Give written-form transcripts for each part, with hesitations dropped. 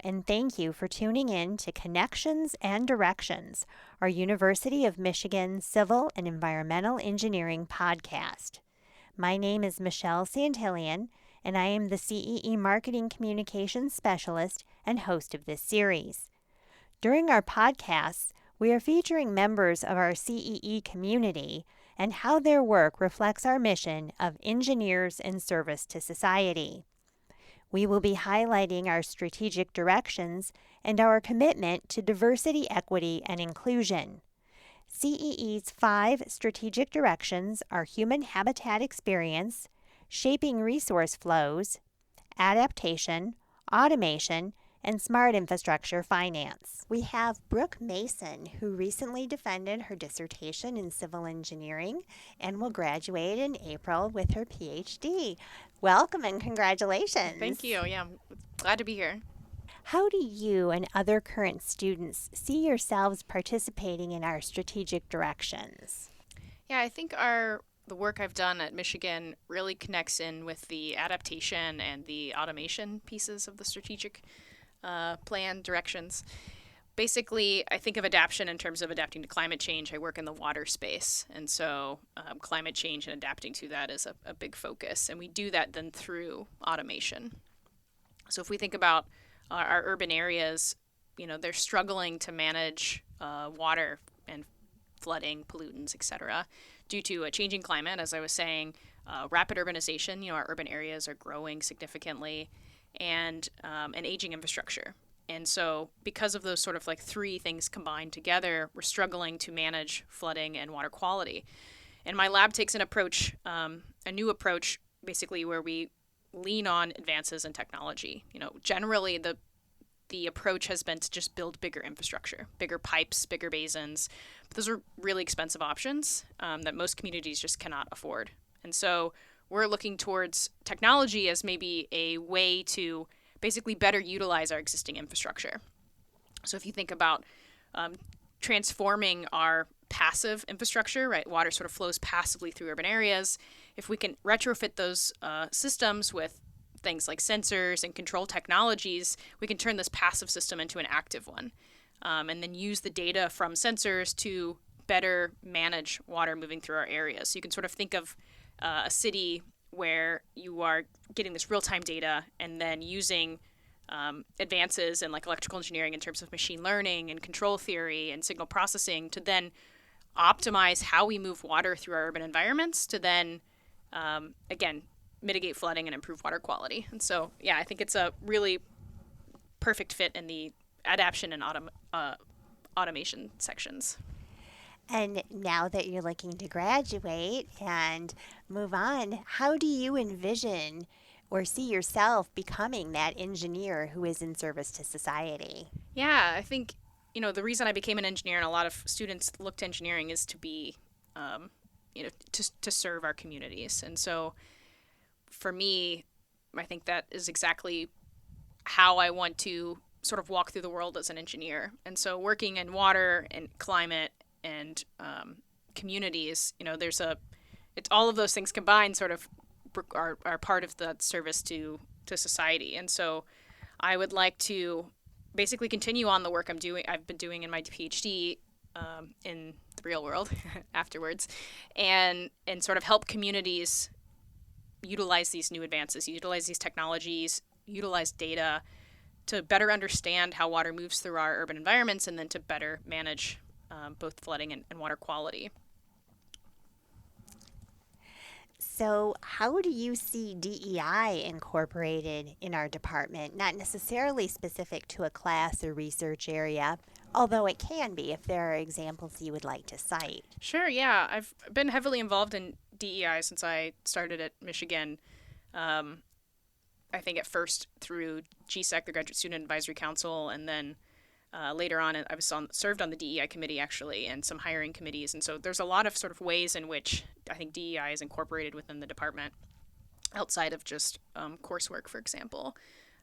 and thank you for tuning in to Connections and Directions, our University of Michigan Civil and Environmental Engineering podcast. My name is Michelle Santillian, and I am the CEE Marketing Communications Specialist and host of this series. During our podcasts, we are featuring members of our CEE community and how their work reflects our mission of engineers in service to society. We will be highlighting our strategic directions and our commitment to diversity, equity, and inclusion. CEE's 5 strategic directions are human habitat experience, shaping resource flows, adaptation, automation, and smart infrastructure finance. We have Brooke Mason, who recently defended her dissertation in civil engineering and will graduate in April with her PhD. Welcome and congratulations. Thank you. Yeah, I'm glad to be here. How do you and other current students see yourselves participating in our strategic directions? Yeah, I think the work I've done at Michigan really connects in with the adaptation and the automation pieces of the strategic plan directions. Basically, I think of adaptation in terms of adapting to climate change. I work in the water space, and so climate change and adapting to that is a big focus, and we do that then through automation. So if we think about our urban areas, they're struggling to manage water and flooding, pollutants, etc., due to a changing climate, as I was saying, rapid urbanization. Our urban areas are growing significantly, and an aging infrastructure. And so because of those sort of like 3 things combined together, we're struggling to manage flooding and water quality. And my lab takes an approach, a new approach, basically where we lean on advances in technology. Generally the approach has been to just build bigger infrastructure, bigger pipes, bigger basins. But those are really expensive options that most communities just cannot afford. And so we're looking towards technology as maybe a way to basically better utilize our existing infrastructure. So if you think about transforming our passive infrastructure, right, water sort of flows passively through urban areas. If we can retrofit those systems with things like sensors and control technologies, we can turn this passive system into an active one, and then use the data from sensors to better manage water moving through our areas. So you can sort of think of a city where you are getting this real-time data and then using advances in like electrical engineering in terms of machine learning and control theory and signal processing to then optimize how we move water through our urban environments to then, again, mitigate flooding and improve water quality. And so, yeah, I think it's a really perfect fit in the adaptation and automation sections. And now that you're looking to graduate and move on, how do you envision or see yourself becoming that engineer who is in service to society? Yeah, I think, the reason I became an engineer and a lot of students look to engineering is to be, to serve our communities. And so for me, I think that is exactly how I want to sort of walk through the world as an engineer. And so working in water and climate and communities, it's all of those things combined sort of are part of the service to society. And so I would like to basically continue on the work I've been doing in my PhD in the real world afterwards, and sort of help communities utilize these new advances, utilize these technologies, utilize data to better understand how water moves through our urban environments, and then to better manage both flooding and water quality. So how do you see DEI incorporated in our department? Not necessarily specific to a class or research area, although it can be if there are examples you would like to cite. Sure, yeah. I've been heavily involved in DEI since I started at Michigan. I think at first through GSEC, the Graduate Student Advisory Council, and then later on, I was served on the DEI committee, actually, and some hiring committees. And so there's a lot of sort of ways in which I think DEI is incorporated within the department outside of just coursework, for example.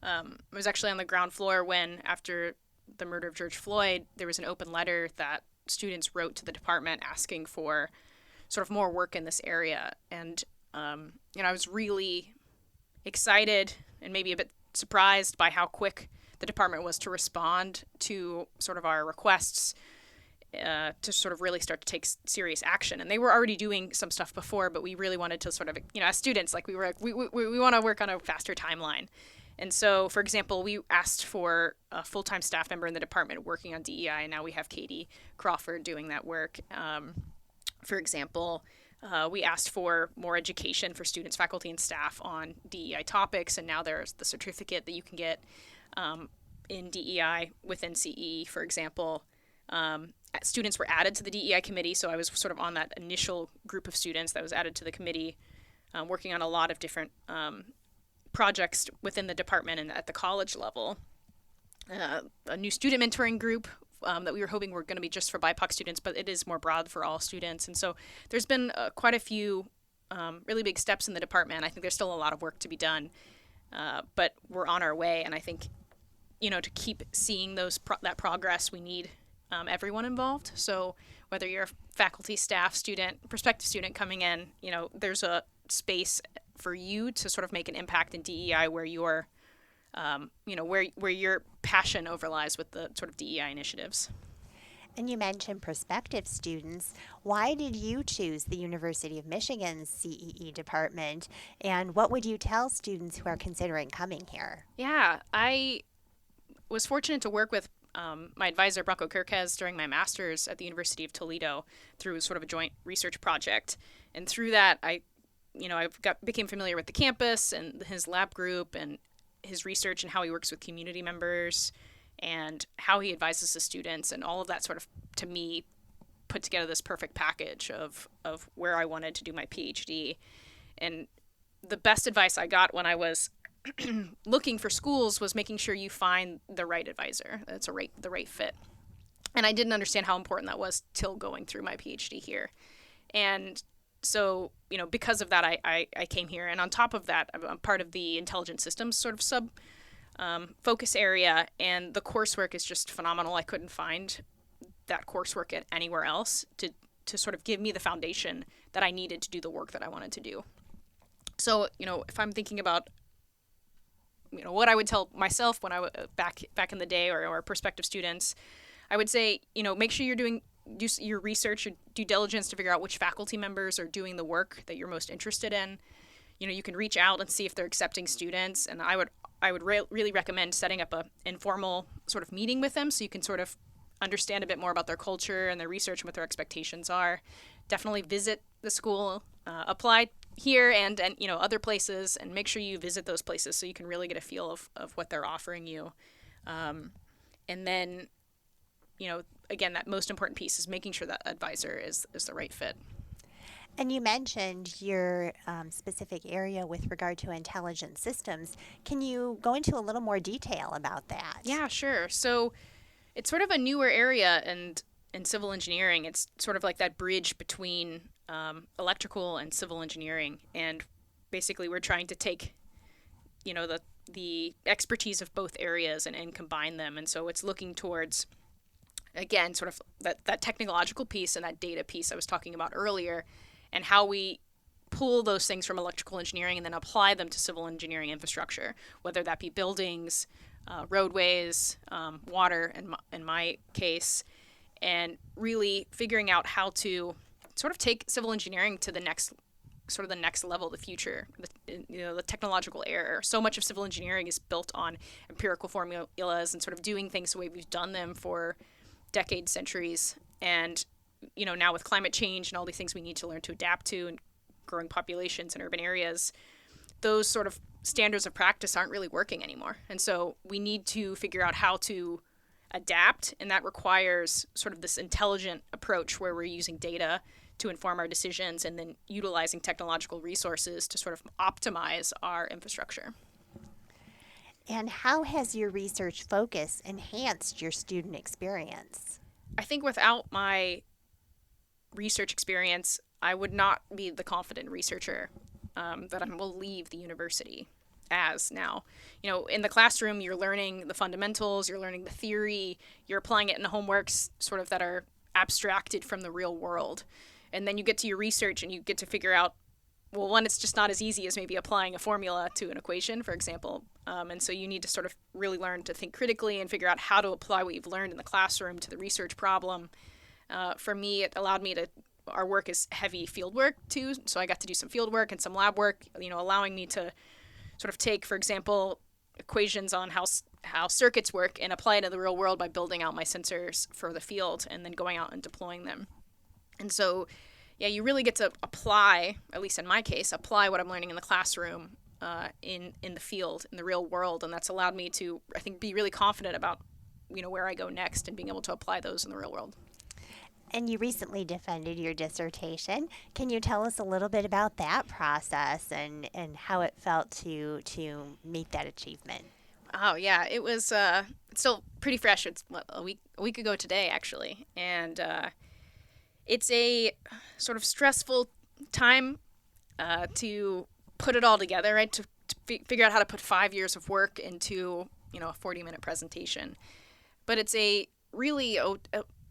I was actually on the ground floor when, after the murder of George Floyd, there was an open letter that students wrote to the department asking for sort of more work in this area. And, I was really excited and maybe a bit surprised by how quick the department was to respond to sort of our requests to sort of really start to take serious action. And they were already doing some stuff before, but we really wanted to sort of, as students, like we want to work on a faster timeline. And so, for example, we asked for a full-time staff member in the department working on DEI, and now we have Katie Crawford doing that work. For example, we asked for more education for students, faculty, and staff on DEI topics, and now there's the certificate that you can get in DEI within CE, for example. Students were added to the DEI committee, so I was sort of on that initial group of students that was added to the committee, working on a lot of different projects within the department and at the college level. A new student mentoring group that we were hoping were going to be just for BIPOC students, but it is more broad for all students. And so there's been quite a few really big steps in the department. I think there's still a lot of work to be done, but we're on our way. And I think, to keep seeing that progress, we need everyone involved. So whether you're a faculty, staff, student, prospective student coming in, there's a space for you to sort of make an impact in DEI where you're, where your passion overlies with the sort of DEI initiatives. And you mentioned prospective students. Why did you choose the University of Michigan's CEE department? And what would you tell students who are considering coming here? Yeah, I was fortunate to work with my advisor, Brooke during my master's at the University of Toledo through sort of a joint research project. And through that, I became familiar with the campus and his lab group and his research and how he works with community members and how he advises the students, and all of that sort of, to me, put together this perfect package of where I wanted to do my PhD. And the best advice I got when I was looking for schools was making sure you find the right advisor. That's the right fit. And I didn't understand how important that was till going through my PhD here. And so, because of that, I came here. And on top of that, I'm part of the intelligent systems sort of sub focus area. And the coursework is just phenomenal. I couldn't find that coursework at anywhere else to sort of give me the foundation that I needed to do the work that I wanted to do. So, if I'm thinking about what I would tell myself when I was back in the day, or prospective students, I would say, make sure you're do your research, your due diligence to figure out which faculty members are doing the work that you're most interested in. You can reach out and see if they're accepting students, and I would really recommend setting up a informal sort of meeting with them so you can sort of understand a bit more about their culture and their research and what their expectations are. Definitely visit the school, apply here and other places, and make sure you visit those places so you can really get a feel of what they're offering you. And then, again, that most important piece is making sure that advisor is the right fit. And you mentioned your specific area with regard to intelligent systems. Can you go into a little more detail about that? Yeah, sure. So it's sort of a newer area in civil engineering. It's sort of like that bridge between electrical and civil engineering, and basically we're trying to take the expertise of both areas and combine them. And so it's looking towards, again, sort of that technological piece and that data piece I was talking about earlier, and how we pull those things from electrical engineering and then apply them to civil engineering infrastructure, whether that be buildings, roadways, water in my case, and really figuring out how to sort of take civil engineering to the next level, the future, the technological era. So much of civil engineering is built on empirical formulas and sort of doing things the way we've done them for decades, centuries. And, now with climate change and all these things we need to learn to adapt to, and growing populations in urban areas, those sort of standards of practice aren't really working anymore. And so we need to figure out how to adapt, and that requires sort of this intelligent approach where we're using data to inform our decisions and then utilizing technological resources to sort of optimize our infrastructure. And how has your research focus enhanced your student experience? I think without my research experience, I would not be the confident researcher that I will leave the university as now. In the classroom, you're learning the fundamentals, you're learning the theory, you're applying it in homeworks sort of that are abstracted from the real world. And then you get to your research and you get to figure out, well, one, it's just not as easy as maybe applying a formula to an equation, for example. And so you need to sort of really learn to think critically and figure out how to apply what you've learned in the classroom to the research problem. For me, it allowed me to, our work is heavy field work too, so I got to do some field work and some lab work, allowing me to sort of take, for example, equations on how circuits work and apply it in the real world by building out my sensors for the field and then going out and deploying them. And so, yeah, you really get to apply, at least in my case, apply what I'm learning in the classroom in the field, in the real world. And that's allowed me to, I think, be really confident about, where I go next and being able to apply those in the real world. And you recently defended your dissertation. Can you tell us a little bit about that process and how it felt to meet that achievement? Oh, yeah. It was it's still pretty fresh. It's a week ago today, actually. And it's a sort of stressful time to put it all together, right? To figure out how to put 5 years of work into, a 40-minute presentation. But it's a really...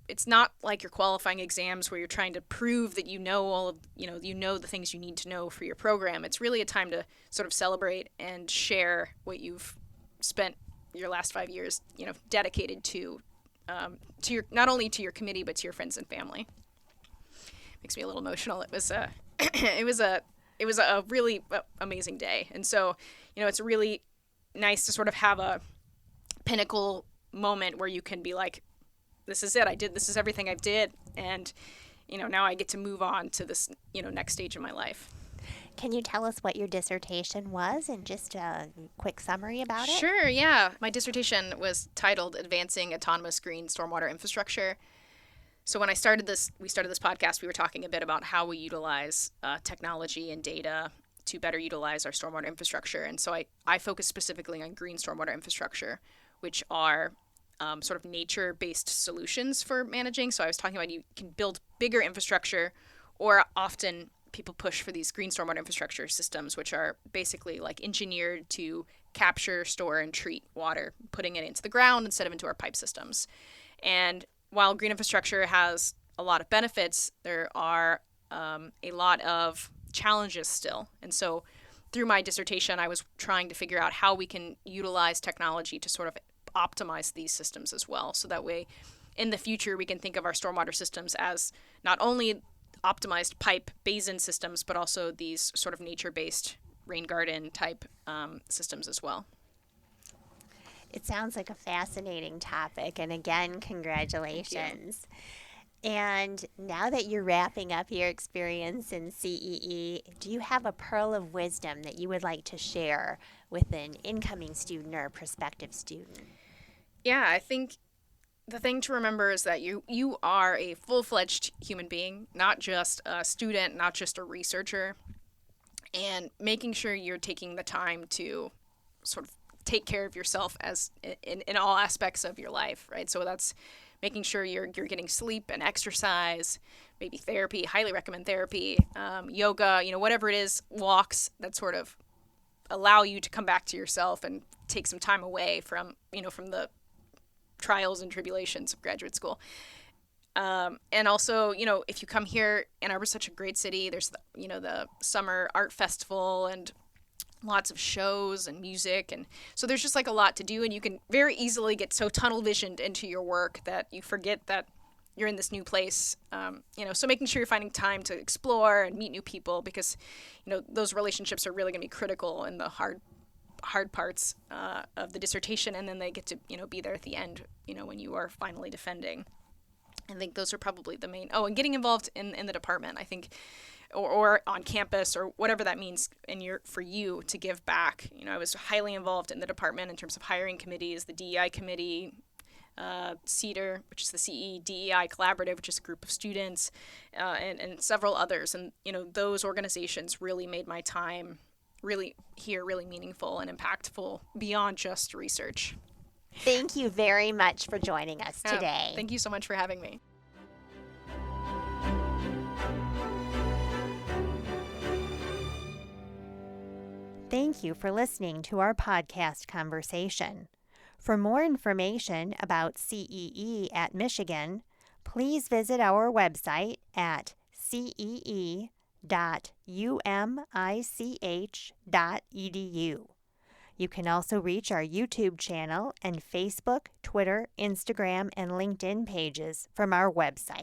it's not like your qualifying exams where you're trying to prove that you know all of, the things you need to know for your program. It's really a time to sort of celebrate and share what you've spent your last 5 years, dedicated to your, not only to your committee, but to your friends and family. Makes me a little emotional. It was it was a really amazing day. And so, it's really nice to sort of have a pinnacle moment where you can be like, this is it. This is everything I did. And, now I get to move on to this, next stage of my life. Can you tell us what your dissertation was and just a quick summary about it? Sure, yeah. My dissertation was titled Advancing Autonomous Green Stormwater Infrastructure. So when we started this podcast, we were talking a bit about how we utilize technology and data to better utilize our stormwater infrastructure. And so I focus specifically on green stormwater infrastructure, which are sort of nature-based solutions for managing. So I was talking about you can build bigger infrastructure, or often people push for these green stormwater infrastructure systems, which are basically like engineered to capture, store, and treat water, putting it into the ground instead of into our pipe systems. And while green infrastructure has a lot of benefits, there are a lot of challenges still. And so through my dissertation, I was trying to figure out how we can utilize technology to sort of optimize these systems as well. So that way, in the future, we can think of our stormwater systems as not only optimized pipe basin systems, but also these sort of nature-based rain garden type systems as well. It sounds like a fascinating topic. And again, congratulations. And now that you're wrapping up your experience in CEE, do you have a pearl of wisdom that you would like to share with an incoming student or a prospective student? Yeah, I think the thing to remember is that you are a full-fledged human being, not just a student, not just a researcher, and making sure you're taking the time to sort of take care of yourself as in all aspects of your life, right? So that's making sure you're getting sleep and exercise, maybe therapy, highly recommend therapy, yoga, whatever it is, walks that sort of allow you to come back to yourself and take some time away from the trials and tribulations of graduate school. And also, if you come here, Ann Arbor's such a great city. There's the summer art festival and lots of shows and music, and so there's just like a lot to do, and you can very easily get so tunnel visioned into your work that you forget that you're in this new place. So making sure you're finding time to explore and meet new people, because those relationships are really going to be critical in the hard parts of the dissertation, and then they get to be there at the end when you are finally defending. I think those are probably the main. And getting involved in the department, I think, or on campus, or whatever that means for you to give back. I was highly involved in the department in terms of hiring committees, the DEI committee, CEDAR, which is the CE-DEI Collaborative, which is a group of students, and several others. And, those organizations really made my time really meaningful and impactful beyond just research. Thank you very much for joining us today. Thank you so much for having me. Thank you for listening to our podcast conversation. For more information about CEE at Michigan, please visit our website at cee.umich.edu. You can also reach our YouTube channel and Facebook, Twitter, Instagram, and LinkedIn pages from our website.